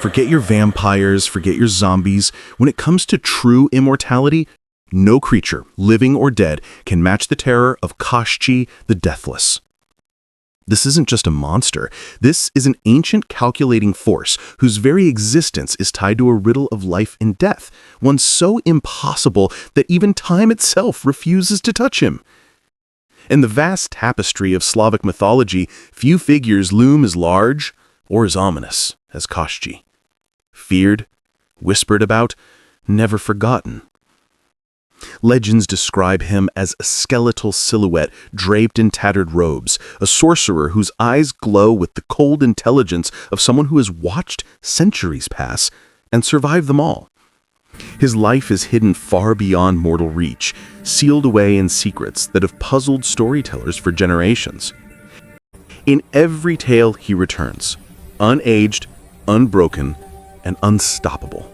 Forget your vampires, forget your zombies. When it comes to true immortality, no creature, living or dead, can match the terror of Koshchei the Deathless. This isn't just a monster. This is an ancient calculating force whose very existence is tied to a riddle of life and death, one so impossible that even time itself refuses to touch him. In the vast tapestry of Slavic mythology, few figures loom as large or as ominous as Koshchei. Feared, whispered about, never forgotten. Legends describe him as a skeletal silhouette draped in tattered robes, a sorcerer whose eyes glow with the cold intelligence of someone who has watched centuries pass and survived them all. His life is hidden far beyond mortal reach, sealed away in secrets that have puzzled storytellers for generations. In every tale he returns, unaged, unbroken, and unstoppable.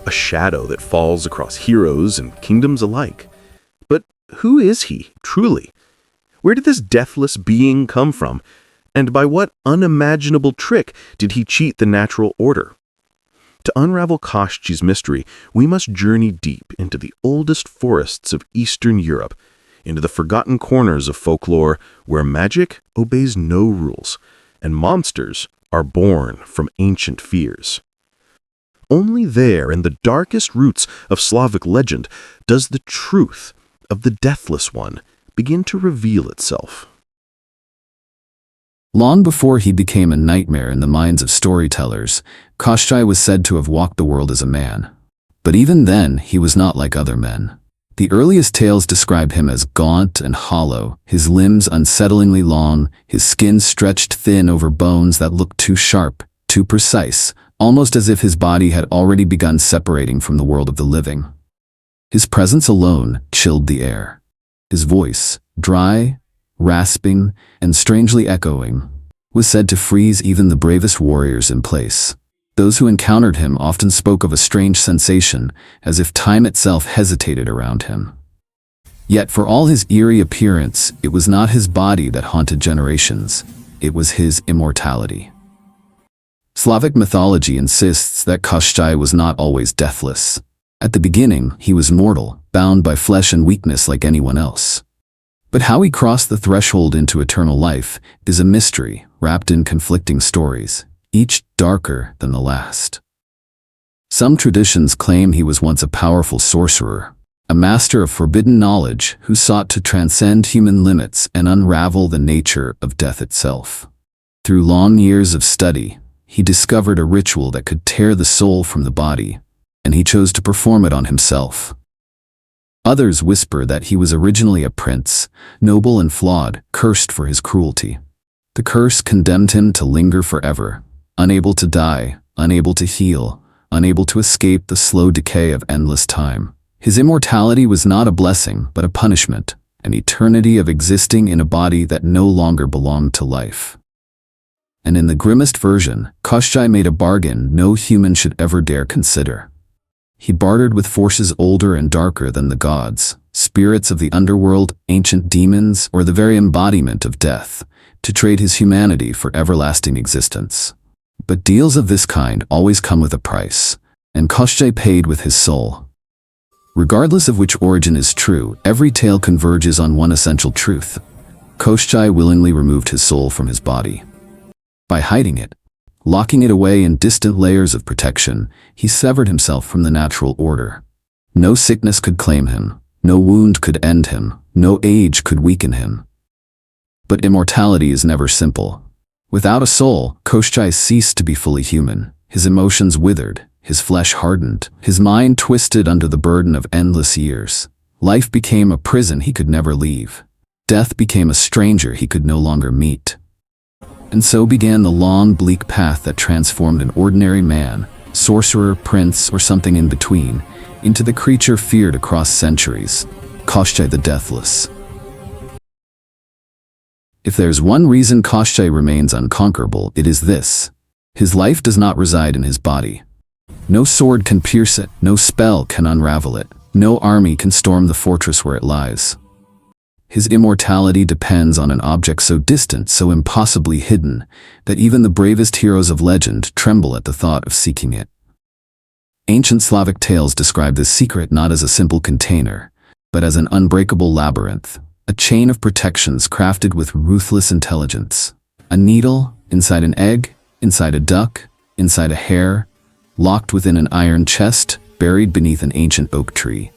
A shadow that falls across heroes and kingdoms alike. But who is he, truly? Where did this deathless being come from? And by what unimaginable trick did he cheat the natural order? To unravel Koshchei's mystery, we must journey deep into the oldest forests of Eastern Europe, into the forgotten corners of folklore where magic obeys no rules, and monsters are born from ancient fears. Only there, in the darkest roots of Slavic legend, does the truth of the Deathless One begin to reveal itself. Long before he became a nightmare in the minds of storytellers, Koshchei was said to have walked the world as a man. But even then, he was not like other men. The earliest tales describe him as gaunt and hollow, his limbs unsettlingly long, his skin stretched thin over bones that looked too sharp, too precise, almost as if his body had already begun separating from the world of the living. His presence alone chilled the air. His voice, dry, rasping, and strangely echoing, was said to freeze even the bravest warriors in place. Those who encountered him often spoke of a strange sensation, as if time itself hesitated around him. Yet for all his eerie appearance, it was not his body that haunted generations. It was his immortality. Slavic mythology insists that Koshchei was not always deathless. At the beginning, he was mortal, bound by flesh and weakness like anyone else. But how he crossed the threshold into eternal life is a mystery wrapped in conflicting stories, each darker than the last. Some traditions claim he was once a powerful sorcerer, a master of forbidden knowledge who sought to transcend human limits and unravel the nature of death itself. Through long years of study, he discovered a ritual that could tear the soul from the body, and he chose to perform it on himself. Others whisper that he was originally a prince, noble and flawed, cursed for his cruelty. The curse condemned him to linger forever, unable to die, unable to heal, unable to escape the slow decay of endless time. His immortality was not a blessing, but a punishment, an eternity of existing in a body that no longer belonged to life. And in the grimmest version, Koshchei made a bargain no human should ever dare consider. He bartered with forces older and darker than the gods, spirits of the underworld, ancient demons, or the very embodiment of death, to trade his humanity for everlasting existence. But deals of this kind always come with a price, and Koshchei paid with his soul. Regardless of which origin is true, every tale converges on one essential truth. Koshchei willingly removed his soul from his body. By hiding it, locking it away in distant layers of protection, he severed himself from the natural order. No sickness could claim him, no wound could end him, no age could weaken him. But immortality is never simple. Without a soul, Koshchei ceased to be fully human. His emotions withered, his flesh hardened, his mind twisted under the burden of endless years. Life became a prison he could never leave. Death became a stranger he could no longer meet. And so began the long, bleak path that transformed an ordinary man, sorcerer, prince, or something in between, into the creature feared across centuries, Koshchei the Deathless. If there's one reason Koshchei remains unconquerable, it is this. His life does not reside in his body. No sword can pierce it, no spell can unravel it, no army can storm the fortress where it lies. His immortality depends on an object so distant, so impossibly hidden, that even the bravest heroes of legend tremble at the thought of seeking it. Ancient Slavic tales describe this secret not as a simple container, but as an unbreakable labyrinth, a chain of protections crafted with ruthless intelligence. A needle, inside an egg, inside a duck, inside a hare, locked within an iron chest, buried beneath an ancient oak tree,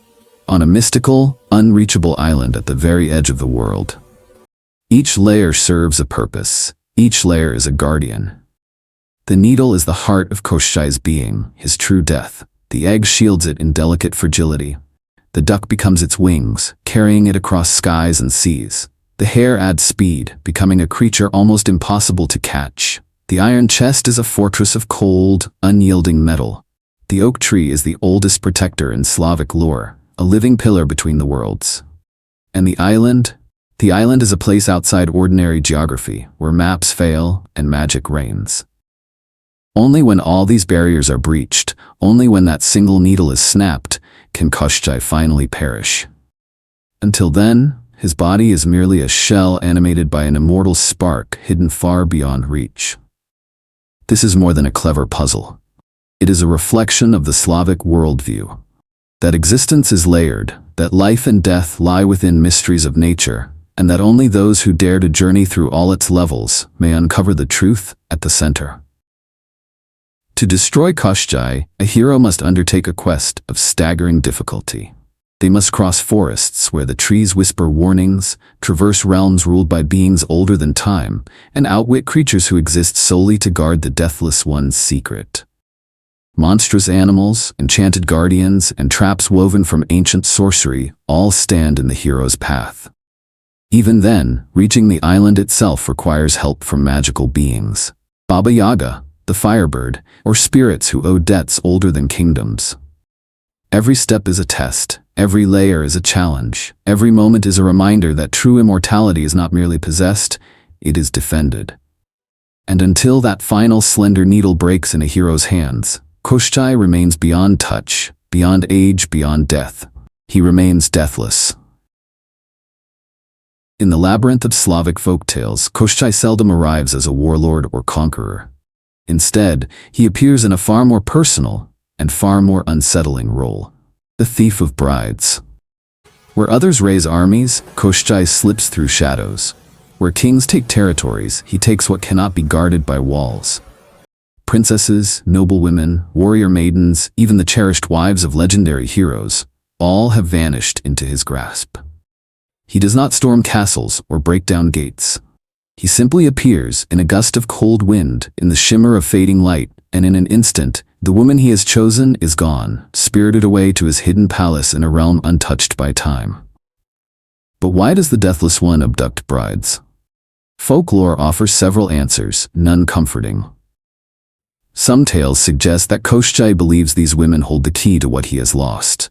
on a mystical, unreachable island at the very edge of the world. Each layer serves a purpose. Each layer is a guardian. The needle is the heart of Koshchei's being, his true death. The egg shields it in delicate fragility. The duck becomes its wings, carrying it across skies and seas. The hare adds speed, becoming a creature almost impossible to catch. The iron chest is a fortress of cold, unyielding metal. The oak tree is the oldest protector in Slavic lore, a living pillar between the worlds. And the island? The island is a place outside ordinary geography, where maps fail and magic reigns. Only when all these barriers are breached, only when that single needle is snapped, can Koshchei finally perish. Until then, his body is merely a shell animated by an immortal spark hidden far beyond reach. This is more than a clever puzzle. It is a reflection of the Slavic worldview. That existence is layered, that life and death lie within mysteries of nature, and that only those who dare to journey through all its levels may uncover the truth at the center. To destroy Koshchei, a hero must undertake a quest of staggering difficulty. They must cross forests where the trees whisper warnings, traverse realms ruled by beings older than time, and outwit creatures who exist solely to guard the Deathless One's secret. Monstrous animals, enchanted guardians, and traps woven from ancient sorcery all stand in the hero's path. Even then, reaching the island itself requires help from magical beings. Baba Yaga, the firebird, or spirits who owe debts older than kingdoms. Every step is a test, every layer is a challenge, every moment is a reminder that true immortality is not merely possessed, it is defended. And until that final slender needle breaks in a hero's hands, Koshchei remains beyond touch, beyond age, beyond death. He remains deathless. In the labyrinth of Slavic folktales, Koshchei seldom arrives as a warlord or conqueror. Instead, he appears in a far more personal and far more unsettling role: the thief of brides. Where others raise armies, Koshchei slips through shadows. Where kings take territories, he takes what cannot be guarded by walls. Princesses, noblewomen, warrior maidens, even the cherished wives of legendary heroes, all have vanished into his grasp. He does not storm castles or break down gates. He simply appears in a gust of cold wind, in the shimmer of fading light, and in an instant, the woman he has chosen is gone, spirited away to his hidden palace in a realm untouched by time. But why does the Deathless One abduct brides? Folklore offers several answers, none comforting. Some tales suggest that Koshchei believes these women hold the key to what he has lost,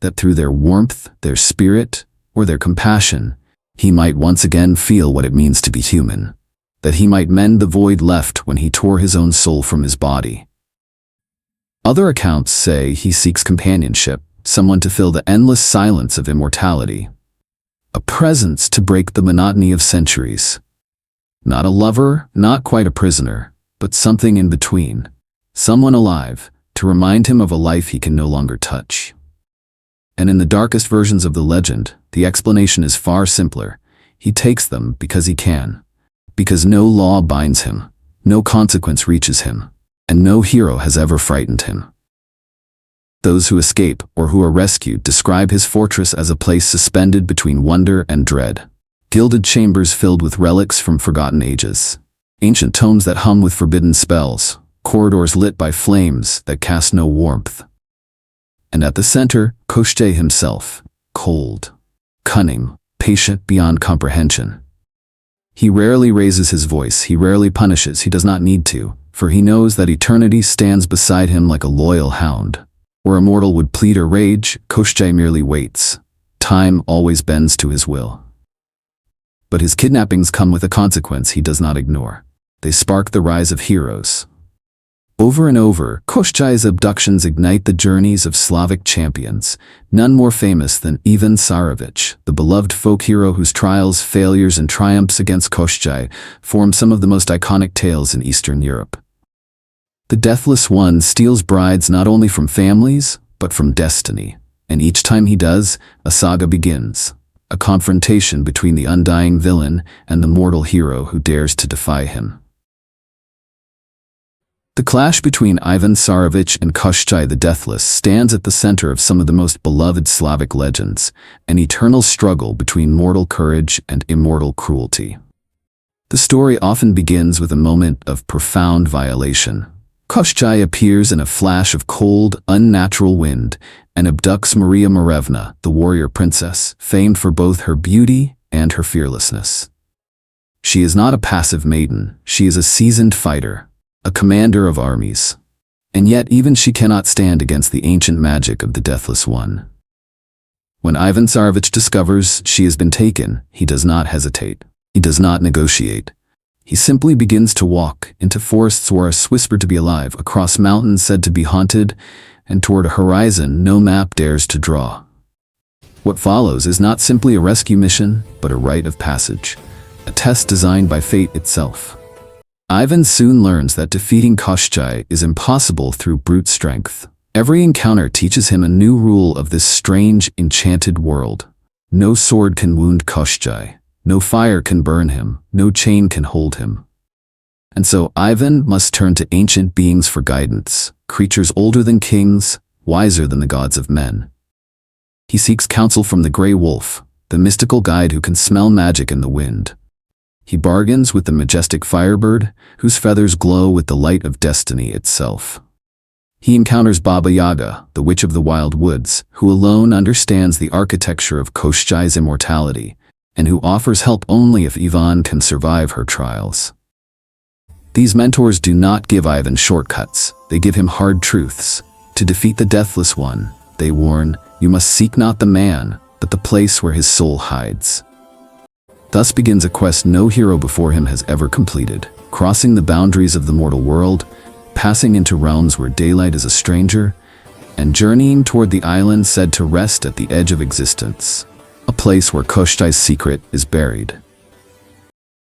that through their warmth, their spirit, or their compassion, he might once again feel what it means to be human, that he might mend the void left when he tore his own soul from his body. Other accounts say he seeks companionship, someone to fill the endless silence of immortality, a presence to break the monotony of centuries. Not a lover, not quite a prisoner, but something in between, someone alive, to remind him of a life he can no longer touch. And in the darkest versions of the legend, the explanation is far simpler. He takes them because he can, because no law binds him, no consequence reaches him, and no hero has ever frightened him. Those who escape or who are rescued describe his fortress as a place suspended between wonder and dread. Gilded chambers filled with relics from forgotten ages, ancient tomes that hum with forbidden spells, corridors lit by flames that cast no warmth. And at the center, Koshchei himself, cold, cunning, patient beyond comprehension. He rarely raises his voice, he rarely punishes, he does not need to, for he knows that eternity stands beside him like a loyal hound. Where a mortal would plead or rage, Koshchei merely waits. Time always bends to his will. But his kidnappings come with a consequence he does not ignore. They spark the rise of heroes. Over and over, Koshchei's abductions ignite the journeys of Slavic champions, none more famous than Ivan Tsarevich, the beloved folk hero whose trials, failures, and triumphs against Koshchei form some of the most iconic tales in Eastern Europe. The Deathless One steals brides not only from families, but from destiny, and each time he does, a saga begins, a confrontation between the undying villain and the mortal hero who dares to defy him. The clash between Ivan Tsarevich and Koshchei the Deathless stands at the center of some of the most beloved Slavic legends, an eternal struggle between mortal courage and immortal cruelty. The story often begins with a moment of profound violation. Koshchei appears in a flash of cold, unnatural wind and abducts Maria Morevna, the warrior princess, famed for both her beauty and her fearlessness. She is not a passive maiden, she is a seasoned fighter, a commander of armies. And yet even she cannot stand against the ancient magic of the Deathless One. When Ivan Tsarevich discovers she has been taken, he does not hesitate. He does not negotiate. He simply begins to walk into forests where it's whispered to be alive, across mountains said to be haunted, and toward a horizon no map dares to draw. What follows is not simply a rescue mission, but a rite of passage, a test designed by fate itself. Ivan soon learns that defeating Koshchei is impossible through brute strength. Every encounter teaches him a new rule of this strange, enchanted world. No sword can wound Koshchei. No fire can burn him. No chain can hold him. And so Ivan must turn to ancient beings for guidance, creatures older than kings, wiser than the gods of men. He seeks counsel from the Grey Wolf, the mystical guide who can smell magic in the wind. He bargains with the majestic firebird, whose feathers glow with the light of destiny itself. He encounters Baba Yaga, the witch of the wild woods, who alone understands the architecture of Koshchei's immortality, and who offers help only if Ivan can survive her trials. These mentors do not give Ivan shortcuts, they give him hard truths. To defeat the Deathless One, they warn, you must seek not the man, but the place where his soul hides. Thus begins a quest no hero before him has ever completed, crossing the boundaries of the mortal world, passing into realms where daylight is a stranger, and journeying toward the island said to rest at the edge of existence, a place where Koshchei's secret is buried.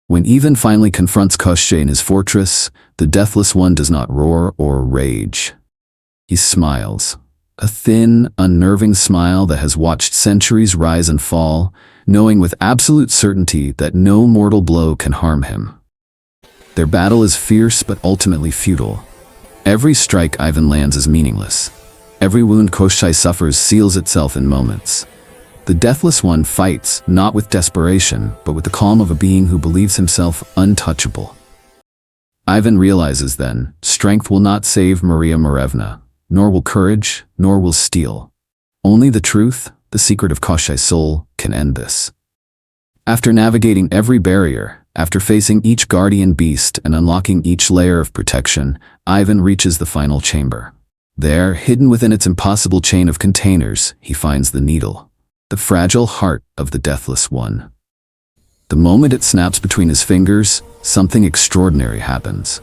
When Ivan finally confronts Koshchei in his fortress, the Deathless One does not roar or rage. He smiles, a thin, unnerving smile that has watched centuries rise and fall, knowing with absolute certainty that no mortal blow can harm him. Their battle is fierce but ultimately futile. Every strike Ivan lands is meaningless. Every wound Koshchei suffers seals itself in moments. The Deathless One fights not with desperation, but with the calm of a being who believes himself untouchable. Ivan realizes then, strength will not save Maria Morevna, nor will courage, nor will steel. Only the truth, the secret of Koshchei's soul, can end this. After navigating every barrier, after facing each guardian beast and unlocking each layer of protection, Ivan reaches the final chamber. There, hidden within its impossible chain of containers, he finds the needle, the fragile heart of the Deathless One. The moment it snaps between his fingers, something extraordinary happens.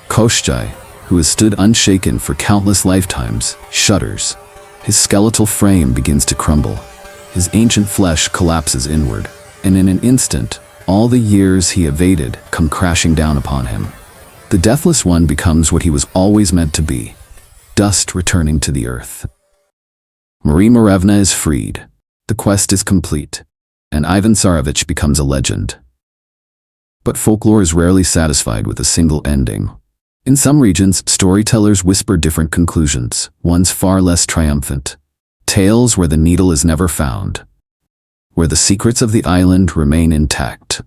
Koshchei, who has stood unshaken for countless lifetimes, shudders. His skeletal frame begins to crumble. His ancient flesh collapses inward, and in an instant, all the years he evaded come crashing down upon him. The Deathless One becomes what he was always meant to be, dust returning to the earth. Maria Morevna is freed, the quest is complete, and Ivan Tsarevich becomes a legend. But folklore is rarely satisfied with a single ending. In some regions, storytellers whisper different conclusions, ones far less triumphant. Tales where the needle is never found, where the secrets of the island remain intact,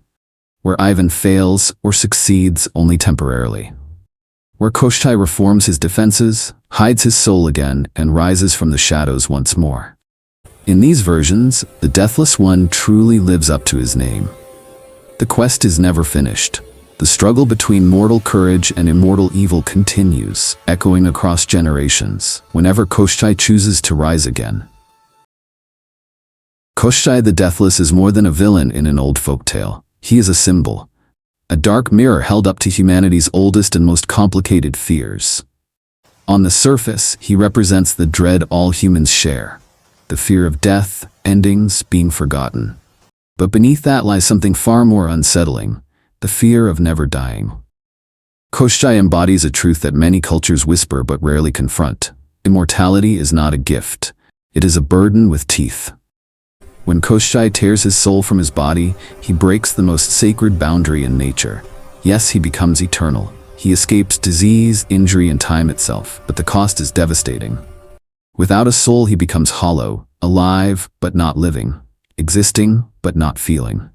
where Ivan fails or succeeds only temporarily, where Koshchei reforms his defenses, hides his soul again, and rises from the shadows once more. In these versions, the Deathless One truly lives up to his name. The quest is never finished. The struggle between mortal courage and immortal evil continues, echoing across generations, whenever Koshchei chooses to rise again. Koshchei the Deathless is more than a villain in an old folktale. He is a symbol a dark mirror held up to humanity's oldest and most complicated fears. On the surface, he represents the dread all humans share, the fear of death, endings, being forgotten. But beneath that lies something far more unsettling, the fear of never dying. Koshchei embodies a truth that many cultures whisper but rarely confront. Immortality is not a gift. It is a burden with teeth. When Koshchei tears his soul from his body, he breaks the most sacred boundary in nature. Yes, he becomes eternal. He escapes disease, injury, and time itself, but the cost is devastating. Without a soul, he becomes hollow, alive but not living, existing but not feeling.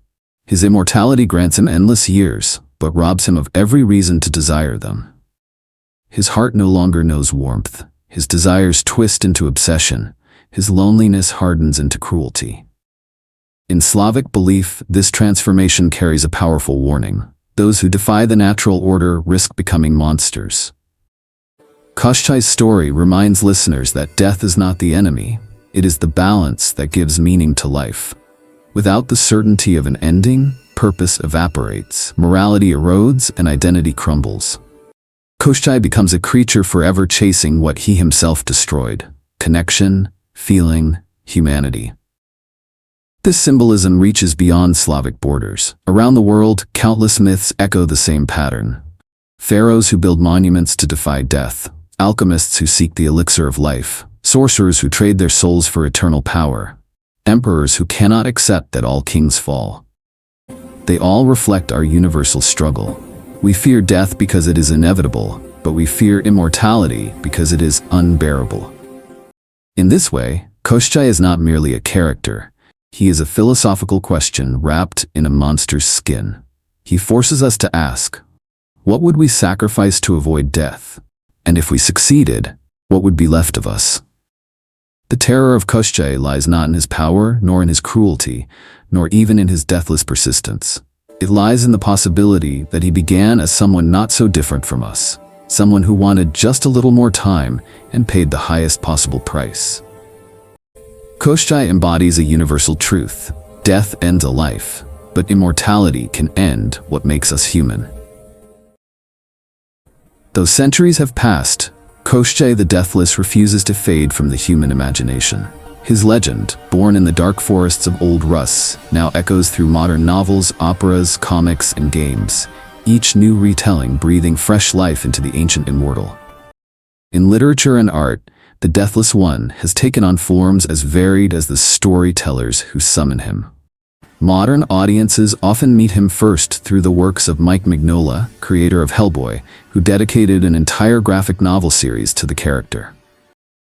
His immortality grants him endless years, but robs him of every reason to desire them. His heart no longer knows warmth. His desires twist into obsession. His loneliness hardens into cruelty. In Slavic belief, this transformation carries a powerful warning. Those who defy the natural order risk becoming monsters. Koshchei's story reminds listeners that death is not the enemy. It is the balance that gives meaning to life. Without the certainty of an ending, purpose evaporates, morality erodes, and identity crumbles. Koshchei becomes a creature forever chasing what he himself destroyed: connection, feeling, humanity. This symbolism reaches beyond Slavic borders. Around the world, countless myths echo the same pattern. Pharaohs who build monuments to defy death, alchemists who seek the elixir of life, sorcerers who trade their souls for eternal power, emperors who cannot accept that all kings fall. They all reflect our universal struggle. We fear death because it is inevitable, but we fear immortality because it is unbearable. In this way, Koshchei is not merely a character. He is a philosophical question wrapped in a monster's skin. He forces us to ask, what would we sacrifice to avoid death? And if we succeeded, what would be left of us? The terror of Koshchei lies not in his power, nor in his cruelty, nor even in his deathless persistence. It lies in the possibility that he began as someone not so different from us, someone who wanted just a little more time and paid the highest possible price. Koshchei embodies a universal truth. Death ends a life, but immortality can end what makes us human. Though centuries have passed, Koshchei the Deathless refuses to fade from the human imagination. His legend, born in the dark forests of Old Rus, now echoes through modern novels, operas, comics, and games, each new retelling breathing fresh life into the ancient immortal. In literature and art, the Deathless One has taken on forms as varied as the storytellers who summon him. Modern audiences often meet him first through the works of Mike Mignola, creator of Hellboy, who dedicated an entire graphic novel series to the character.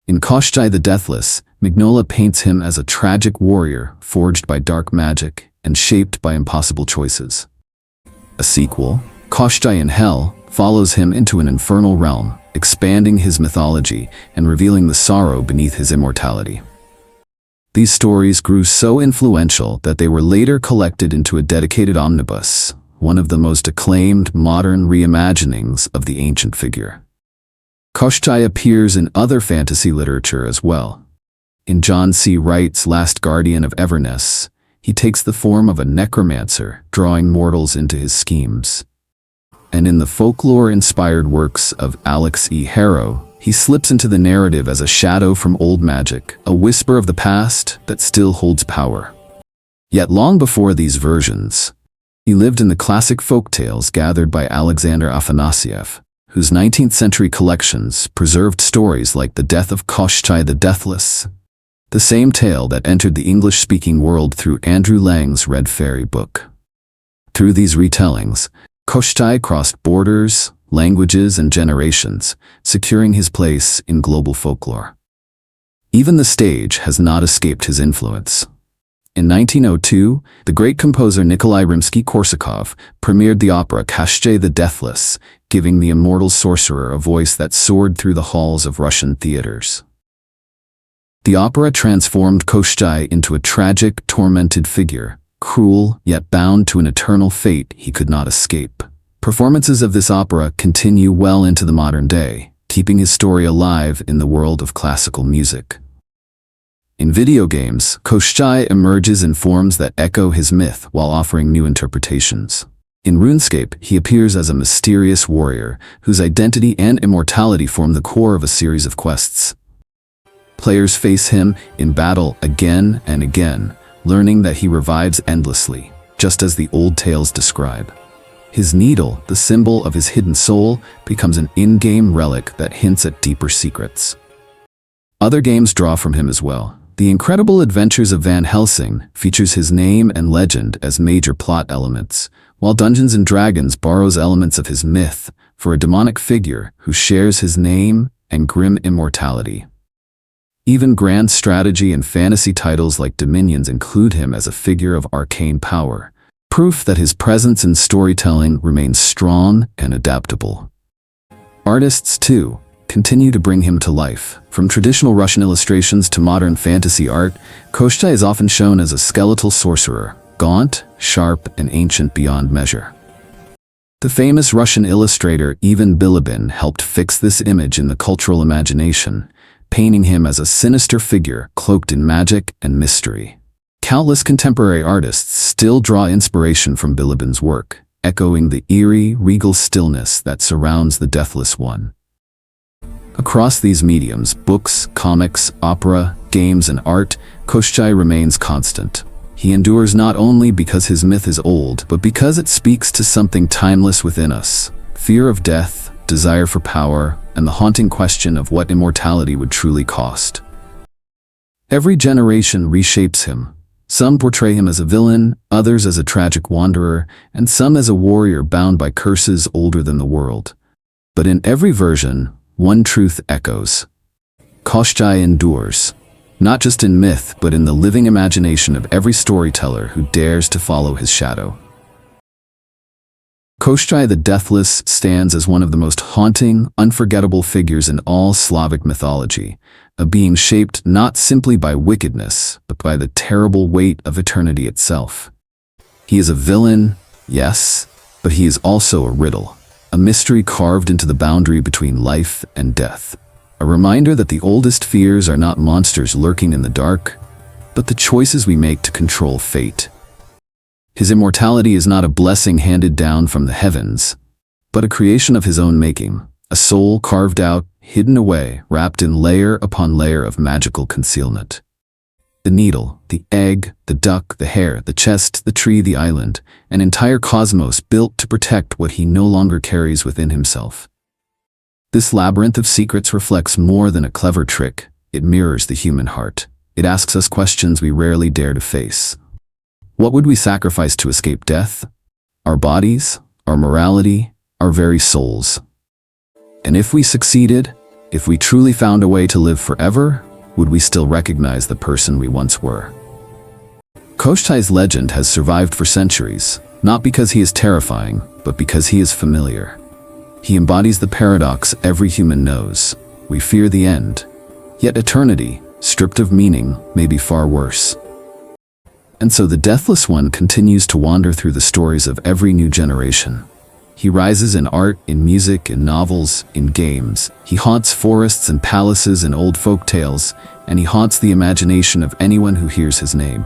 In Koshchei the Deathless, Mignola paints him as a tragic warrior forged by dark magic and shaped by impossible choices. A sequel, Koshchei in Hell, follows him into an infernal realm, expanding his mythology and revealing the sorrow beneath his immortality. These stories grew so influential that they were later collected into a dedicated omnibus, one of the most acclaimed modern reimaginings of the ancient figure. Koshchei appears in other fantasy literature as well. In John C. Wright's Last Guardian of Everness, he takes the form of a necromancer, drawing mortals into his schemes. And in the folklore-inspired works of Alex E. Harrow, he slips into the narrative as a shadow from old magic, a whisper of the past that still holds power. Yet long before these versions, he lived in the classic folktales gathered by Alexander Afanasiev, whose 19th-century collections preserved stories like the death of Koshchei the Deathless, the same tale that entered the English-speaking world through Andrew Lang's Red Fairy book. Through these retellings, Koshchei crossed borders, languages, and generations, securing his place in global folklore. Even the stage has not escaped his influence. In 1902, the great composer Nikolai Rimsky-Korsakov premiered the opera Koshchei the Deathless, giving the immortal sorcerer a voice that soared through the halls of Russian theaters. The opera transformed Koshchei into a tragic, tormented figure, cruel yet bound to an eternal fate he could not escape. Performances of this opera continue well into the modern day, keeping his story alive in the world of classical music. In video games, Koshchei emerges in forms that echo his myth while offering new interpretations. In RuneScape, he appears as a mysterious warrior whose identity and immortality form the core of a series of quests. Players face him in battle again and again, learning that he revives endlessly, just as the old tales describe. His needle, the symbol of his hidden soul, becomes an in-game relic that hints at deeper secrets. Other games draw from him as well. The Incredible Adventures of Van Helsing features his name and legend as major plot elements, while Dungeons & Dragons borrows elements of his myth for a demonic figure who shares his name and grim immortality. Even grand strategy and fantasy titles like Dominions include him as a figure of arcane power, proof that his presence in storytelling remains strong and adaptable. Artists, too, continue to bring him to life. From traditional Russian illustrations to modern fantasy art, Koshchei is often shown as a skeletal sorcerer, gaunt, sharp, and ancient beyond measure. The famous Russian illustrator Ivan Bilibin helped fix this image in the cultural imagination, painting him as a sinister figure cloaked in magic and mystery. Countless contemporary artists still draw inspiration from Bilibin's work, echoing the eerie, regal stillness that surrounds the Deathless One. Across these mediums, books, comics, opera, games, and art, Koshchei remains constant. He endures not only because his myth is old, but because it speaks to something timeless within us: fear of death, desire for power, and the haunting question of what immortality would truly cost. Every generation reshapes him. Some portray him as a villain, others as a tragic wanderer, and some as a warrior bound by curses older than the world. But in every version, one truth echoes: Koshchei endures. Not just in myth, but in the living imagination of every storyteller who dares to follow his shadow. Koshchei the Deathless stands as one of the most haunting, unforgettable figures in all Slavic mythology, a being shaped not simply by wickedness, but by the terrible weight of eternity itself. He is a villain, yes, but he is also a riddle, a mystery carved into the boundary between life and death. A reminder that the oldest fears are not monsters lurking in the dark, but the choices we make to control fate. His immortality is not a blessing handed down from the heavens, but a creation of his own making, a soul carved out, hidden away, wrapped in layer upon layer of magical concealment. The needle, the egg, the duck, the hare, the chest, the tree, the island, an entire cosmos built to protect what he no longer carries within himself. This labyrinth of secrets reflects more than a clever trick. It mirrors the human heart. It asks us questions we rarely dare to face. What would we sacrifice to escape death? Our bodies, our morality, our very souls. And if we succeeded, if we truly found a way to live forever, would we still recognize the person we once were? Koshchei's legend has survived for centuries, not because he is terrifying, but because he is familiar. He embodies the paradox every human knows. We fear the end, yet eternity, stripped of meaning, may be far worse. And so the Deathless One continues to wander through the stories of every new generation. He rises in art, in music, in novels, in games. He haunts forests and palaces in old folk tales, and he haunts the imagination of anyone who hears his name.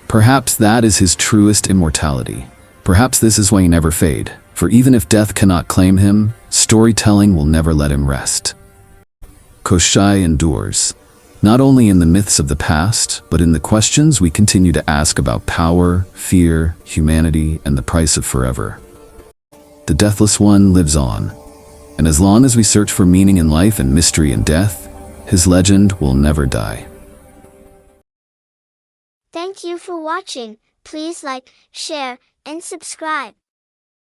Perhaps that is his truest immortality. Perhaps this is why he never fade. For even if death cannot claim him, storytelling will never let him rest. Koshchei endures, not only in the myths of the past, but in the questions we continue to ask about power, fear, humanity, and the price of forever. The Deathless One lives on, and as long as we search for meaning in life and mystery in death, his legend will never die. Thank you for watching. Please like, share, and subscribe.